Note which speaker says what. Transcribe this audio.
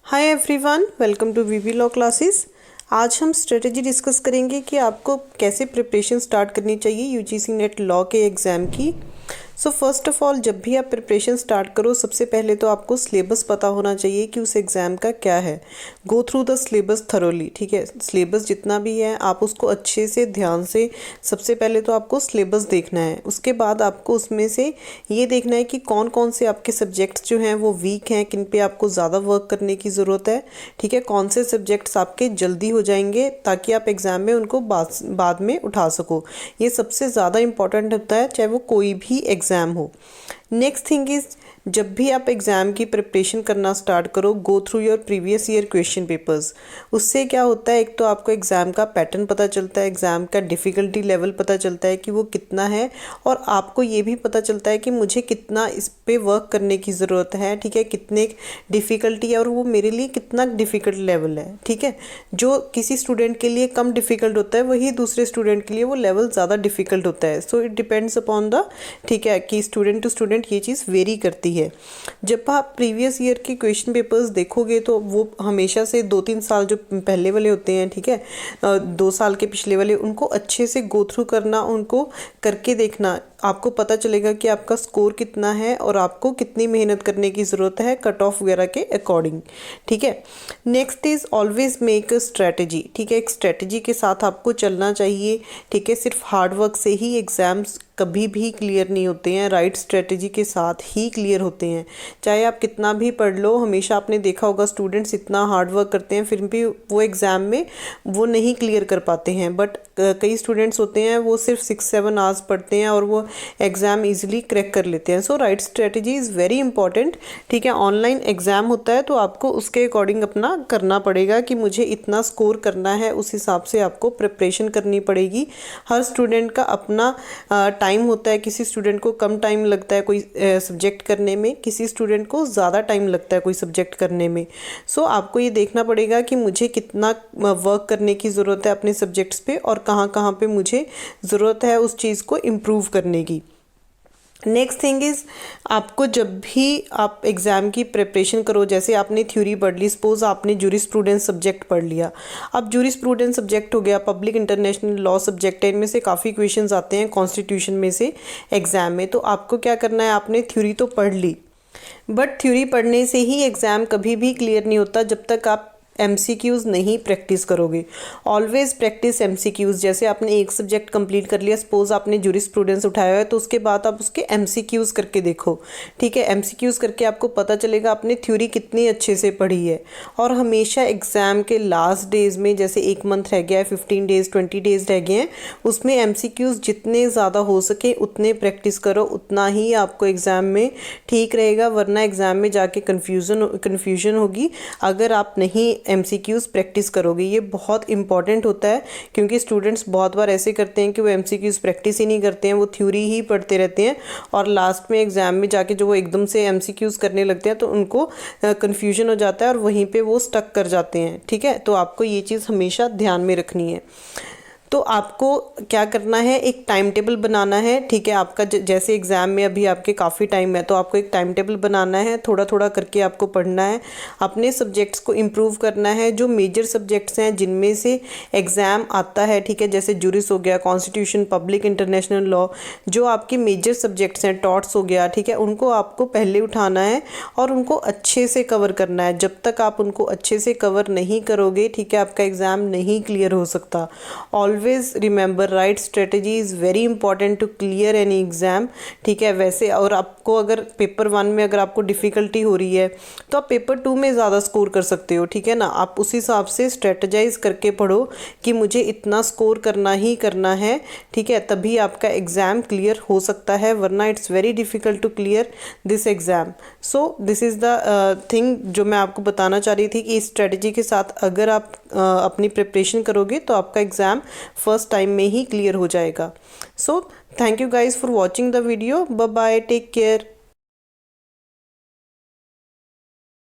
Speaker 1: Hi everyone, welcome to VV law classes. आज हम strategy discuss करेंगे कि आपको कैसे प्रिपरेशन स्टार्ट करनी चाहिए यूजीसी नेट लॉ के एग्ज़ाम की। सो फर्स्ट ऑफ ऑल, जब भी आप प्रिपरेशन स्टार्ट करो, सबसे पहले तो आपको सिलेबस पता होना चाहिए कि उस एग्ज़ाम का क्या है। Go through the syllabus thoroughly, ठीक है। सिलेबस जितना भी है आप उसको अच्छे से ध्यान से, सबसे पहले तो आपको सिलेबस देखना है। उसके बाद आपको उसमें से ये देखना है कि कौन कौन से आपके सब्जेक्ट्स जो हैं वो वीक हैं, किन पे आपको ज़्यादा वर्क करने की ज़रूरत है, ठीक है। कौन से सब्जेक्ट्स आपके जल्दी हो जाएंगे ताकि आप एग्ज़ाम में उनको बाद में उठा सको। ये सबसे ज़्यादा इंपॉर्टेंट होता है, चाहे वो कोई भी एग्ज़ाम हो। नेक्स्ट थिंग इज़, जब भी आप एग्ज़ाम की प्रिपरेशन करना स्टार्ट करो, go through your previous year question papers. उससे क्या होता है, एक तो आपको एग्ज़ाम का पैटर्न पता चलता है, एग्ज़ाम का डिफ़िकल्टी लेवल पता चलता है कि वो कितना है, और आपको ये भी पता चलता है कि मुझे कितना इस पे वर्क करने की ज़रूरत है, ठीक है। कितने डिफ़िकल्टी है और वो मेरे लिए कितना डिफ़िकल्ट लेवल है, ठीक है। जो किसी स्टूडेंट के लिए कम डिफ़िकल्ट होता है, वही दूसरे स्टूडेंट के लिए वो लेवल ज़्यादा डिफ़िकल्ट होता है। So it depends upon the, ठीक है, कि स्टूडेंट टू स्टूडेंट ये चीज़ वेरी करती है। जब आप प्रीवियस ईयर के क्वेश्चन पेपर्स देखोगे तो वो हमेशा से 2-3 साल जो पहले वाले होते हैं, ठीक है, 2 साल के पिछले वाले, उनको अच्छे से गो थ्रू करना, उनको करके देखना। आपको पता चलेगा कि आपका स्कोर कितना है और आपको कितनी मेहनत करने की ज़रूरत है कट ऑफ वगैरह के अकॉर्डिंग, ठीक है। Next is always make a strategy, ठीक है। एक स्ट्रैटेजी के साथ आपको चलना चाहिए, ठीक है। सिर्फ हार्ड वर्क से ही एग्ज़ाम्स कभी भी क्लियर नहीं होते हैं, राइट स्ट्रेटजी के साथ ही क्लियर होते हैं। चाहे आप कितना भी पढ़ लो, हमेशा आपने देखा होगा स्टूडेंट्स इतना हार्ड वर्क करते हैं फिर भी वो एग्ज़ाम में वो नहीं क्लियर कर पाते हैं। बट कई स्टूडेंट्स होते हैं वो सिर्फ 6-7 आवर्स पढ़ते हैं और वो एग्ज़ाम ईजिली क्रैक कर लेते हैं। So right strategy is very important, ठीक है। ऑनलाइन एग्ज़ाम होता है तो आपको उसके अकॉर्डिंग अपना करना पड़ेगा कि मुझे इतना स्कोर करना है, उस हिसाब से आपको प्रिपरेशन करनी पड़ेगी। हर स्टूडेंट का अपना टाइम होता है, किसी स्टूडेंट को कम टाइम लगता है कोई सब्जेक्ट करने में, किसी स्टूडेंट को ज़्यादा टाइम लगता है कोई सब्जेक्ट करने में। सो आपको ये देखना पड़ेगा कि मुझे कितना वर्क करने की ज़रूरत है अपने सब्जेक्ट्स पे और कहाँ कहाँ पे मुझे ज़रूरत है उस चीज़ को इम्प्रूव करने की। नेक्स्ट थिंग इज़, आपको जब भी आप एग्ज़ाम की प्रिपरेशन करो, जैसे आपने थ्योरी पढ़ ली, सपोज आपने जूरिस्प्रूडेंस सब्जेक्ट पढ़ लिया। अब जूरिस्प्रूडेंस सब्जेक्ट हो गया, पब्लिक इंटरनेशनल लॉ सब्जेक्ट है, इनमें से काफ़ी क्वेश्चंस आते हैं कॉन्स्टिट्यूशन में से एग्ज़ाम में। तो आपको क्या करना है, आपने थ्योरी तो पढ़ ली, बट थ्योरी पढ़ने से ही एग्ज़ाम कभी भी क्लियर नहीं होता जब तक आप MCQs नहीं प्रैक्टिस करोगे। Always practice MCQs। जैसे आपने एक सब्जेक्ट कंप्लीट कर लिया, सपोज आपने जूरिस्प्रूडेंस उठाया है, तो उसके बाद आप उसके MCQs करके देखो, ठीक है। MCQs करके आपको पता चलेगा आपने थ्योरी कितनी अच्छे से पढ़ी है। और हमेशा एग्ज़ाम के लास्ट डेज़ में, जैसे 1 मंथ रह गया है, 15 डेज़ 20 डेज़ रह गए हैं, उसमें MCQs जितने ज़्यादा हो सके उतने प्रैक्टिस करो, उतना ही आपको एग्ज़ाम में ठीक रहेगा। वरना एग्ज़ाम में जाके कन्फ्यूज़न होगी अगर आप नहीं MCQs प्रैक्टिस करोगे। ये बहुत इंपॉर्टेंट होता है क्योंकि स्टूडेंट्स बहुत बार ऐसे करते हैं कि वो MCQs प्रैक्टिस ही नहीं करते हैं, वो थ्योरी ही पढ़ते रहते हैं और लास्ट में एग्ज़ाम में जाके जो वो एकदम से MCQs करने लगते हैं तो उनको कन्फ्यूजन हो जाता है और वहीं पे वो स्टक कर जाते हैं, ठीक है। तो आपको ये चीज़ हमेशा ध्यान में रखनी है। तो आपको क्या करना है, एक टाइम टेबल बनाना है, ठीक है। आपका जैसे एग्ज़ाम में अभी आपके काफ़ी टाइम है तो आपको एक टाइम टेबल बनाना है, थोड़ा थोड़ा करके आपको पढ़ना है, अपने सब्जेक्ट्स को इम्प्रूव करना है। जो मेजर सब्जेक्ट्स हैं जिनमें से एग्ज़ाम आता है, ठीक है, जैसे जूरिस हो गया, कॉन्स्टिट्यूशन, पब्लिक इंटरनेशनल लॉ, जो आपके मेजर सब्जेक्ट्स हैं, टॉर्ट्स हो गया, ठीक है, उनको आपको पहले उठाना है और उनको अच्छे से कवर करना है। जब तक आप उनको अच्छे से कवर नहीं करोगे, ठीक है, आपका एग्ज़ाम नहीं क्लियर हो सकता। Always remember, right strategy is very important to clear any exam, ठीक है। वैसे और आपको अगर पेपर 1 में अगर आपको डिफ़िकल्टी हो रही है तो आप पेपर 2 में ज़्यादा स्कोर कर सकते हो, ठीक है ना। आप उस हिसाब से स्ट्रेटजाइज करके पढ़ो कि मुझे इतना स्कोर करना ही करना है, ठीक है, तभी आपका एग्ज़ाम क्लियर हो सकता है, वरना it's very difficult to clear this exam. So this is the thing जो मैं आपको बताना चाह रही थी कि इस स्ट्रेटजी के साथ अगर आप अपनी प्रिपरेशन करोगे तो आपका एग्ज़ाम फर्स्ट टाइम में ही क्लियर हो जाएगा। So thank you guys for watching the video. Bye bye, take care.